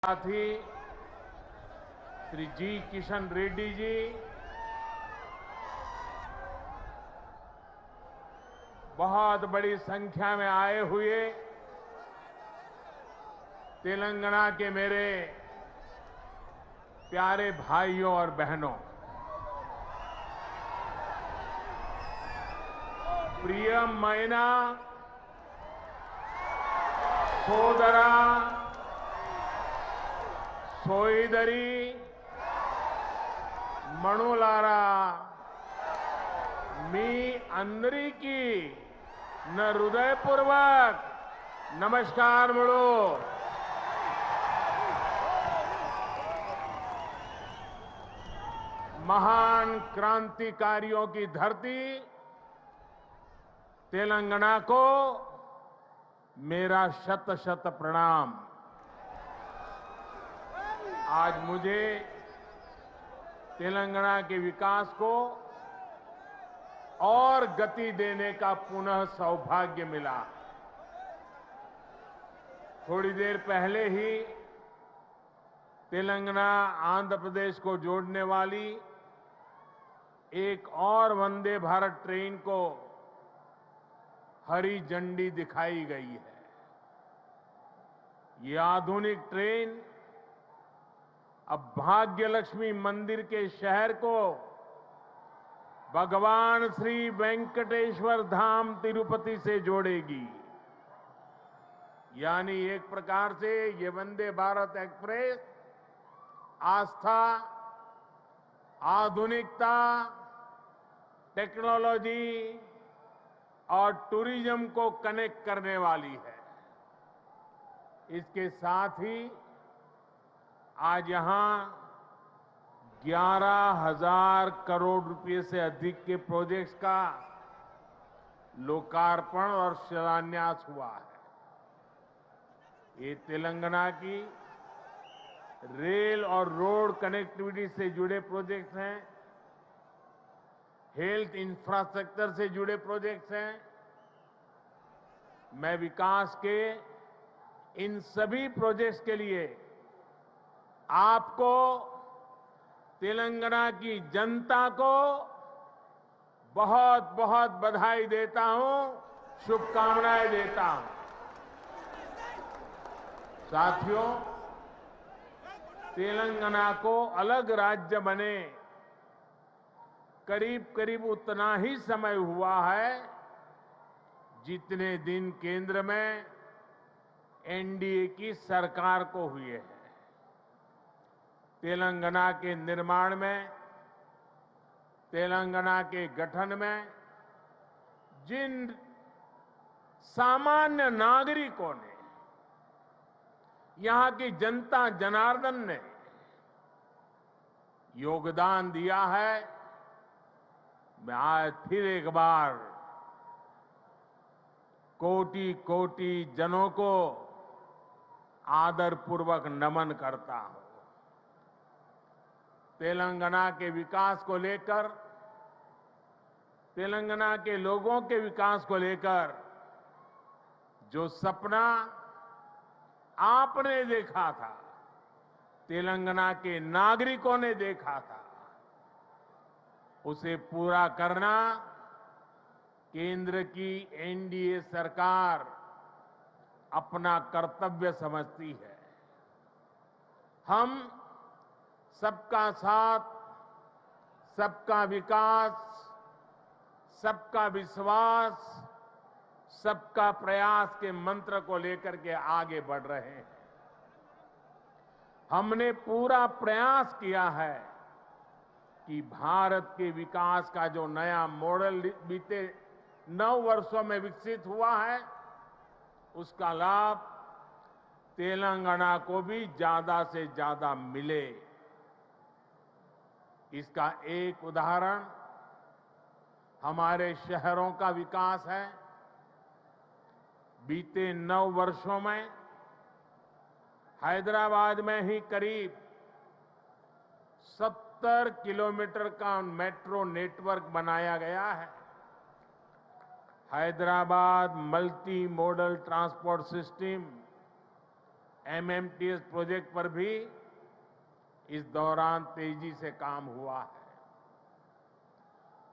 साथी श्री जी किशन रेड्डी जी, बहुत बड़ी संख्या में आए हुए तेलंगाना के मेरे प्यारे भाइयों और बहनों, प्रियमैना सोदरा सोईदरी मणुलारा मी अंदरिकी न हृदयपूर्वक नमस्कार मुड़ो। महान क्रांतिकारियों की धरती तेलंगाना को मेरा शत शत प्रणाम। आज मुझे तेलंगाना के विकास को और गति देने का पुनः सौभाग्य मिला। थोड़ी देर पहले ही तेलंगाना आंध्र प्रदेश को जोड़ने वाली एक और वंदे भारत ट्रेन को हरी झंडी दिखाई गई है। ये आधुनिक ट्रेन अब भाग्य लक्ष्मी मंदिर के शहर को भगवान श्री वेंकटेश्वर धाम तिरुपति से जोड़ेगी। यानी एक प्रकार से ये वंदे भारत एक्सप्रेस आस्था, आधुनिकता, टेक्नोलॉजी और टूरिज्म को कनेक्ट करने वाली है। इसके साथ ही आज यहां 11,000 करोड़ रुपए से अधिक के प्रोजेक्ट्स का लोकार्पण और शिलान्यास हुआ है। ये तेलंगाना की रेल और रोड कनेक्टिविटी से जुड़े प्रोजेक्ट्स हैं, हेल्थ इंफ्रास्ट्रक्चर से जुड़े प्रोजेक्ट्स हैं। मैं विकास के इन सभी प्रोजेक्ट्स के लिए आपको, तेलंगाना की जनता को बहुत बहुत बधाई देता हूं, शुभकामनाएं देता हूं। साथियों, तेलंगाना को अलग राज्य बने करीब करीब उतना ही समय हुआ है जितने दिन केंद्र में एनडीए की सरकार को हुए हैं। तेलंगाना के निर्माण में, तेलंगाना के गठन में जिन सामान्य नागरिकों ने, यहां की जनता जनार्दन ने योगदान दिया है, मैं आज फिर एक बार कोटि कोटि जनों को आदरपूर्वक नमन करता हूं। तेलंगाना के विकास को लेकर, तेलंगाना के लोगों के विकास को लेकर जो सपना आपने देखा था, तेलंगाना के नागरिकों ने देखा था, उसे पूरा करना केंद्र की एनडीए सरकार अपना कर्तव्य समझती है। हम सबका साथ, सबका विकास, सबका विश्वास, सबका प्रयास के मंत्र को लेकर के आगे बढ़ रहे हैं। हमने पूरा प्रयास किया है कि भारत के विकास का जो नया मॉडल बीते 9 वर्षों में विकसित हुआ है, उसका लाभ तेलंगाना को भी ज्यादा से ज्यादा मिले। इसका एक उदाहरण हमारे शहरों का विकास है। बीते 9 वर्षों में हैदराबाद में ही करीब 70 किलोमीटर का मेट्रो नेटवर्क बनाया गया है। Hyderabad multi modal transport system MMTS project पर भी इस दौरान तेजी से काम हुआ है।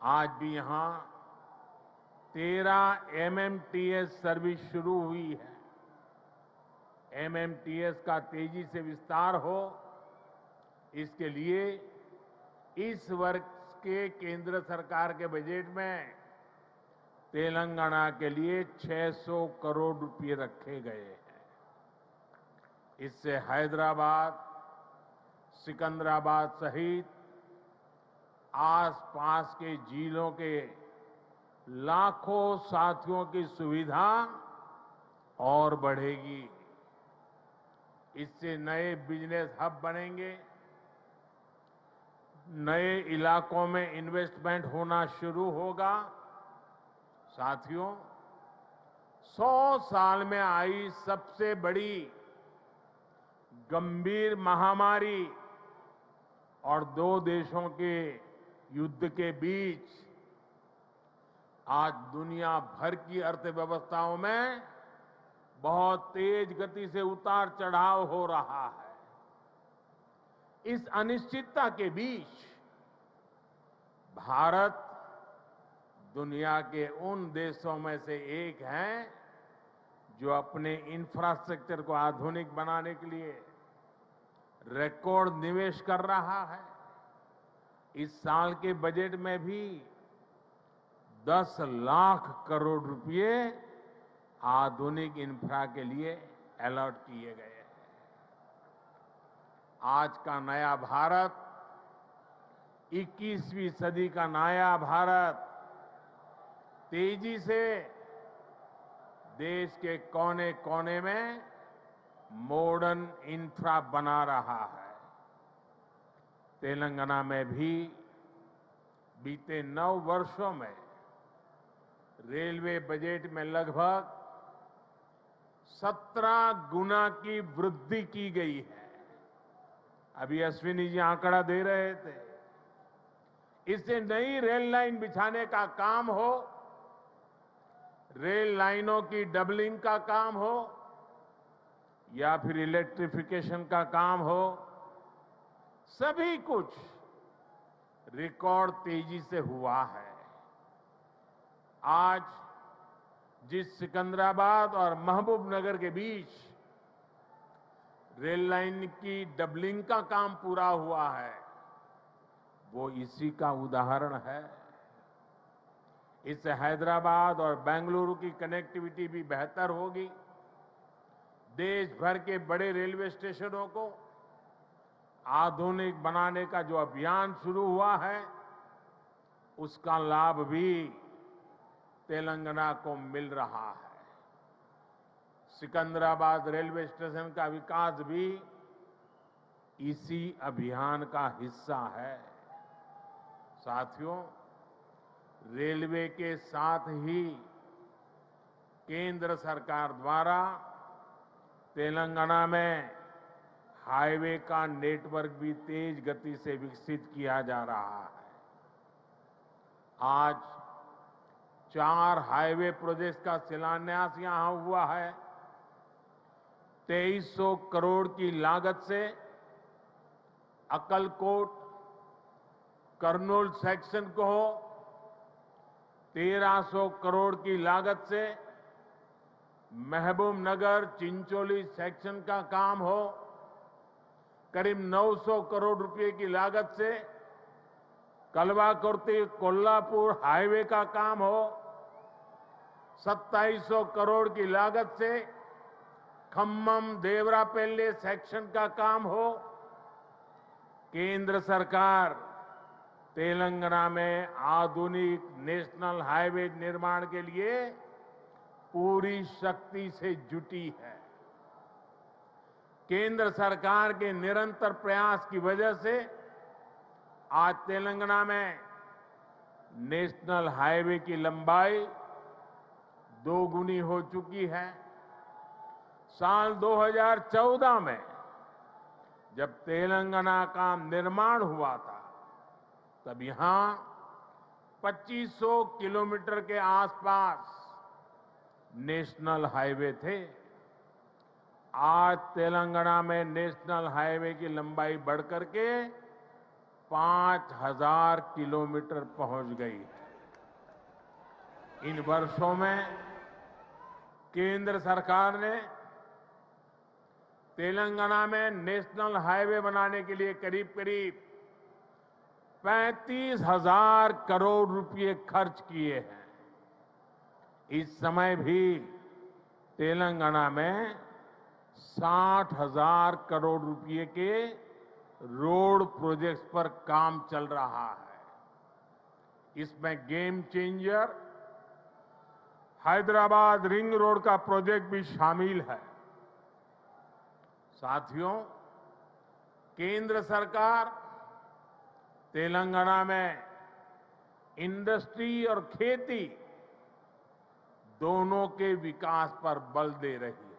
आज भी यहां 13 एमएमटीएस सर्विस शुरू हुई है। एमएमटीएस का तेजी से विस्तार हो, इसके लिए इस वर्ष के केंद्र सरकार के बजट में तेलंगाना के लिए 600 करोड़ रुपए रखे गए हैं। इससे हैदराबाद, सिकंदराबाद सहित आसपास के जिलों के लाखों साथियों की सुविधा और बढ़ेगी। इससे नए बिजनेस हब बनेंगे, नए इलाकों में इन्वेस्टमेंट होना शुरू होगा। साथियों, 100 साल में आई सबसे बड़ी गंभीर महामारी और दो देशों के युद्ध के बीच आज दुनिया भर की अर्थव्यवस्थाओं में बहुत तेज गति से उतार चढ़ाव हो रहा है। इस अनिश्चितता के बीच भारत दुनिया के उन देशों में से एक है जो अपने इंफ्रास्ट्रक्चर को आधुनिक बनाने के लिए रिकॉर्ड निवेश कर रहा है। इस साल के बजट में भी 10 लाख करोड़ रुपए आधुनिक इंफ्रा के लिए अलॉट किए गए हैं। आज का नया भारत, 21वीं सदी का नया भारत तेजी से देश के कोने कोने में मॉडर्न इंफ्रा बना रहा है। तेलंगाना में भी बीते 9 वर्षों में रेलवे बजट में लगभग 17 गुना की वृद्धि की गई है। अभी अश्विनी जी आंकड़ा दे रहे थे। इससे नई रेल लाइन बिछाने का काम हो, रेल लाइनों की डबलिंग का काम हो या फिर इलेक्ट्रिफिकेशन का काम हो, सभी कुछ रिकॉर्ड तेजी से हुआ है। आज जिस सिकंदराबाद और महबूबनगर के बीच रेल लाइन की डबलिंग का काम पूरा हुआ है, वो इसी का उदाहरण है। इससे हैदराबाद और बेंगलुरु की कनेक्टिविटी भी बेहतर होगी। देश भर के बड़े रेलवे स्टेशनों को आधुनिक बनाने का जो अभियान शुरू हुआ है, उसका लाभ भी तेलंगाना को मिल रहा है। सिकंदराबाद रेलवे स्टेशन का विकास भी इसी अभियान का हिस्सा है। साथियों, रेलवे के साथ ही केंद्र सरकार द्वारा तेलंगाना में हाईवे का नेटवर्क भी तेज गति से विकसित किया जा रहा है। आज 4 हाईवे प्रोजेक्ट्स का शिलान्यास यहां हुआ है। 2300 करोड़ की लागत से अक्कलकोट कर्नूल सेक्शन को हो, 1300 करोड़ की लागत से महबूबनगर चिंचोली सेक्शन का काम हो, करीब 900 करोड़ रुपए की लागत से कलवाकुर्ती कोल्हापुर हाईवे का काम हो, 2700 करोड़ की लागत से खम्मम देवरापल्ली सेक्शन का काम हो। केंद्र सरकार तेलंगाना में आधुनिक नेशनल हाईवे निर्माण के लिए पूरी शक्ति से जुटी है। केंद्र सरकार के निरंतर प्रयास की वजह से आज तेलंगाना में नेशनल हाईवे की लंबाई 2 गुनी हो चुकी है। साल 2014 में जब तेलंगाना का निर्माण हुआ था, तब यहां 2500 किलोमीटर के आसपास नेशनल हाईवे थे। आज तेलंगाना में नेशनल हाईवे की लंबाई बढ़कर के 5,000 किलोमीटर पहुंच गई है। इन वर्षों में केंद्र सरकार ने तेलंगाना में नेशनल हाईवे बनाने के लिए करीब करीब 35,000 करोड़ रुपए खर्च किए हैं। इस समय भी तेलंगाना में 60,000 करोड़ रुपए के रोड प्रोजेक्ट्स पर काम चल रहा है। इसमें game changer Hyderabad ring road का प्रोजेक्ट भी शामिल है। साथियों, केंद्र सरकार तेलंगाना में इंडस्ट्री और खेती दोनों के विकास पर बल दे रही है।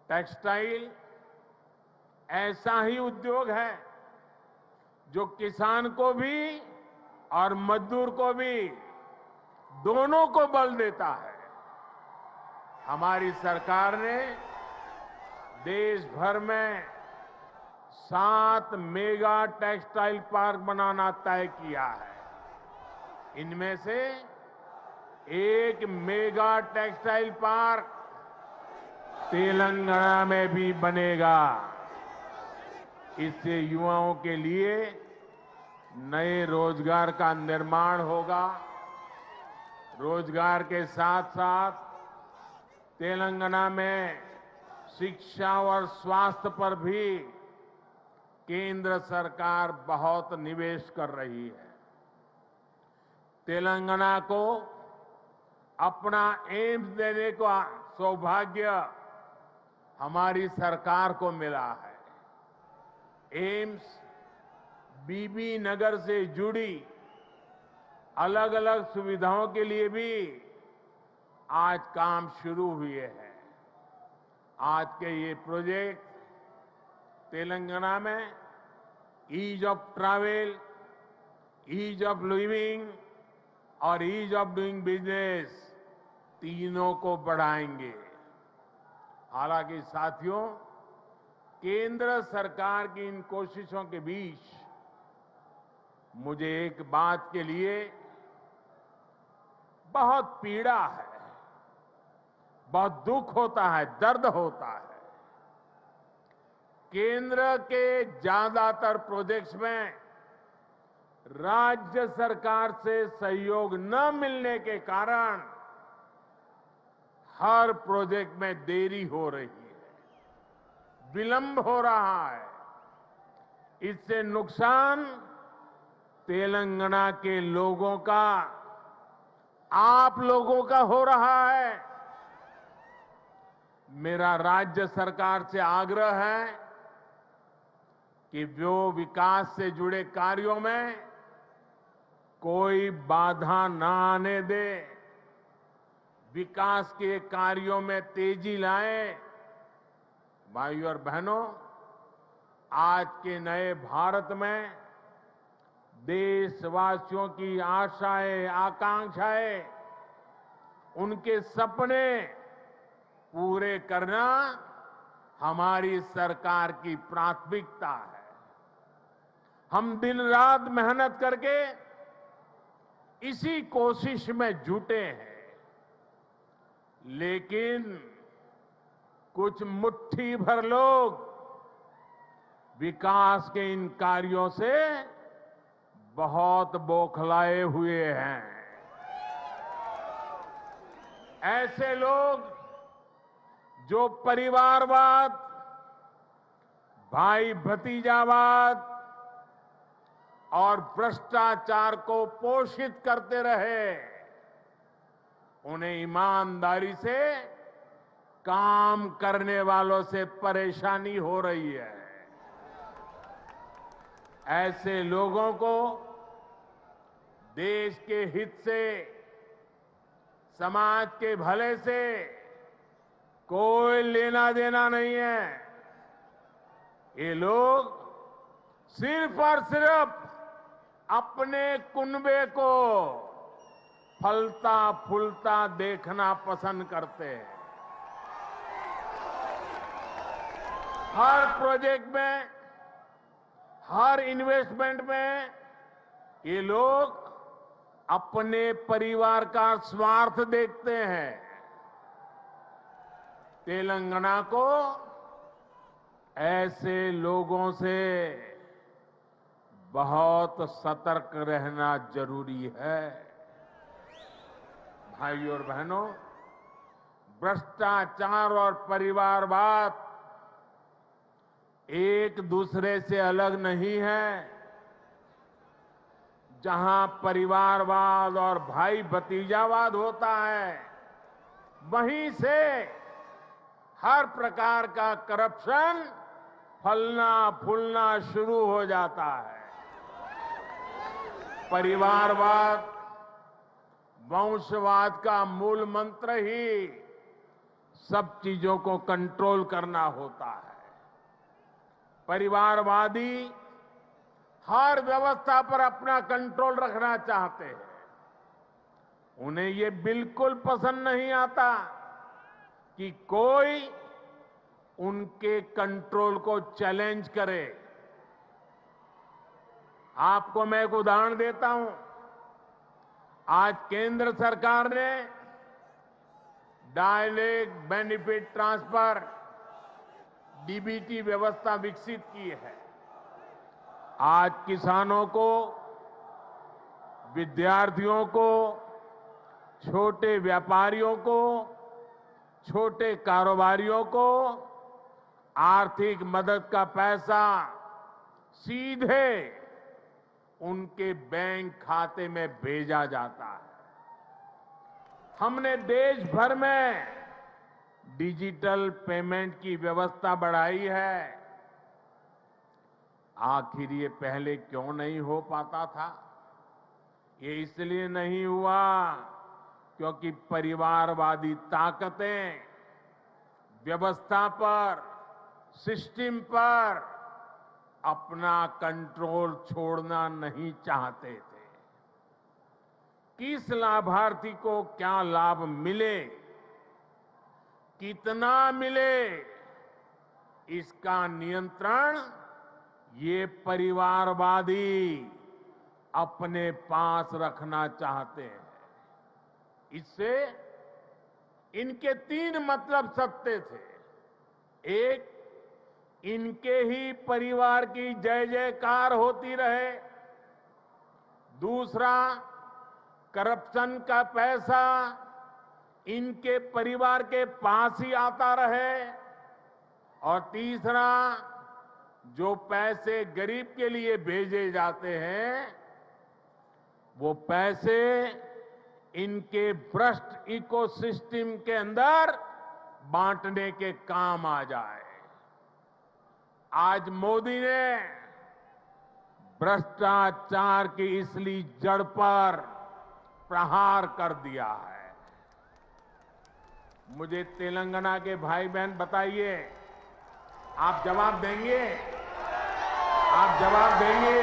टेक्सटाइल ऐसा ही उद्योग है जो किसान को भी और मजदूर को भी दोनों को बल देता है। हमारी सरकार ने देश भर में 7 मेगा टेक्सटाइल पार्क बनाना तय किया है। इनमें से एक मेगा टेक्सटाइल पार्क तेलंगाना में भी बनेगा। इससे युवाओं के लिए नए रोजगार का निर्माण होगा। रोजगार के साथ साथ तेलंगाना में शिक्षा और स्वास्थ्य पर भी केंद्र सरकार बहुत निवेश कर रही है। तेलंगाना को अपना एम्स देने का सौभाग्य हमारी सरकार को मिला है। एम्स बीबी नगर से जुड़ी अलग अलग सुविधाओं के लिए भी आज काम शुरू हुए हैं। आज के ये प्रोजेक्ट तेलंगाना में ease of travel, ease of living और ईज ऑफ डूइंग बिजनेस तीनों को बढ़ाएंगे। हालांकि साथियों, केंद्र सरकार की इन कोशिशों के बीच मुझे एक बात के लिए बहुत पीड़ा है, बहुत दुख होता है, दर्द होता है। केंद्र के ज्यादातर प्रोजेक्ट्स में राज्य सरकार से सहयोग न मिलने के कारण हर प्रोजेक्ट में देरी हो रही है, विलंब हो रहा है। इससे नुकसान तेलंगाना के लोगों का, आप लोगों का हो रहा है। मेरा राज्य सरकार से आग्रह है कि वो विकास से जुड़े कार्यों में कोई बाधा न आने दे, विकास के कार्यों में तेजी लाए। भाइयों और बहनों, आज के नए भारत में देशवासियों की आशाएं, आकांक्षाएं, उनके सपने पूरे करना हमारी सरकार की प्राथमिकता है। हम दिन रात मेहनत करके इसी कोशिश में जुटे हैं, लेकिन कुछ मुट्ठी भर लोग विकास के इन कार्यों से बहुत बौखलाए हुए हैं। ऐसे लोग जो परिवारवाद, भाई भतीजावाद और भ्रष्टाचार को पोषित करते रहे, उन्हें ईमानदारी से काम करने वालों से परेशानी हो रही है। ऐसे लोगों को देश के हित से, समाज के भले से कोई लेना देना नहीं है। ये लोग सिर्फ और सिर्फ अपने कुनबे को फलता फूलता देखना पसंद करते हैं। हर प्रोजेक्ट में, हर इन्वेस्टमेंट में ये लोग अपने परिवार का स्वार्थ देखते हैं। तेलंगाना को ऐसे लोगों से बहुत सतर्क रहना जरूरी है। भाइयों और बहनों, भ्रष्टाचार और परिवारवाद एक दूसरे से अलग नहीं है। जहां परिवारवाद और भाई भतीजावाद होता है, वहीं से हर प्रकार का करप्शन फलना फूलना शुरू हो जाता है। परिवारवाद, वंशवाद का मूल मंत्र ही सब चीजों को कंट्रोल करना होता है। परिवारवादी हर व्यवस्था पर अपना कंट्रोल रखना चाहते हैं। उन्हें ये बिल्कुल पसंद नहीं आता कि कोई उनके कंट्रोल को चैलेंज करे। आपको मैं एक उदाहरण देता हूं। आज केंद्र सरकार ने डायरेक्ट बेनिफिट ट्रांसफर डीबीटी व्यवस्था विकसित की है। आज किसानों को, विद्यार्थियों को, छोटे व्यापारियों को, छोटे कारोबारियों को आर्थिक मदद का पैसा सीधे उनके बैंक खाते में भेजा जाता है। हमने देश भर में डिजिटल पेमेंट की व्यवस्था बढ़ाई है। आखिर ये पहले क्यों नहीं हो पाता था? ये इसलिए नहीं हुआ क्योंकि परिवारवादी ताकतें व्यवस्था पर, सिस्टम पर अपना कंट्रोल छोड़ना नहीं चाहते थे। किस लाभार्थी को क्या लाभ मिले, कितना मिले, इसका नियंत्रण ये परिवारवादी अपने पास रखना चाहते हैं। इससे इनके 3 मतलब सत्य थे। एक, इनके ही परिवार की जय जयकार होती रहे। दूसरा, करप्शन का पैसा इनके परिवार के पास ही आता रहे। और तीसरा, जो पैसे गरीब के लिए भेजे जाते हैं, वो पैसे इनके भ्रष्ट इकोसिस्टम के अंदर बांटने के काम आ जाए। आज मोदी ने भ्रष्टाचार की इसलिए जड़ पर प्रहार कर दिया है। मुझे तेलंगाना के भाई बहन बताइए, आप जवाब देंगे? आप जवाब देंगे?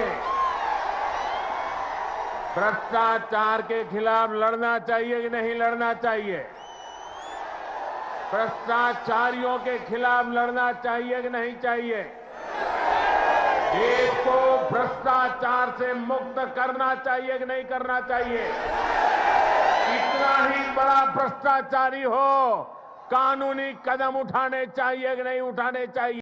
भ्रष्टाचार के खिलाफ लड़ना चाहिए कि नहीं लड़ना चाहिए? भ्रष्टाचारियों के खिलाफ लड़ना चाहिए कि नहीं चाहिए? देश को भ्रष्टाचार से मुक्त करना चाहिए कि नहीं करना चाहिए? कितना ही बड़ा भ्रष्टाचारी हो, कानूनी कदम उठाने चाहिए कि नहीं उठाने चाहिए?